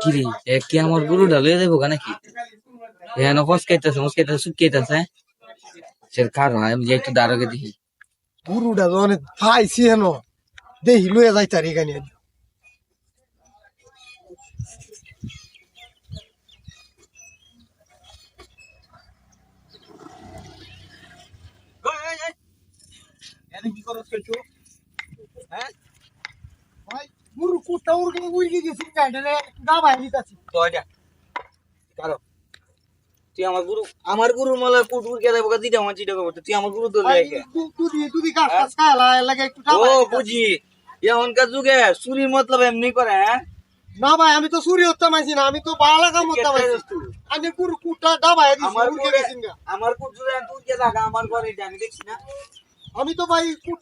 কিরে কি আমার গরুটা লয়ে যাবো নাকি? হ্যাঁ ফসকাইতেছে শুকাইতেছে সে কারো আমি যে একটু দাঁড়াকে দেখি। গরুটা অনেক পাইছি হেন দেখি লয়ে যাই তার এখানে কি করছ কিছু? হ্যাঁ ভাই গরু কুত্তা উড়কে গেছি গাড়িটা দাবাই দিতাছি তো এটা কারো তুই আমার গুরু মালা কুটুর কে দেবো দিটা আমার চিটা করবো তুই আমার গুরু ধরে রেখে তুই গাছ টাছ খাইলা লাগে একটু ও দাবাই বুঝি এখনকার যুগে চুরির মতলব এমনি করে হ্যাঁ না ভাই আমি তো চুরি হতে মাইছি না আমি তো বালা কাম হতে মাইছি আমি গরু কুত্তা দাবাই দিছি আমার উড়কে গেছি আমার কুটুরে তুই কে থাকা আমার ঘরে এটা আমি দেখছি না আমি তো ভাই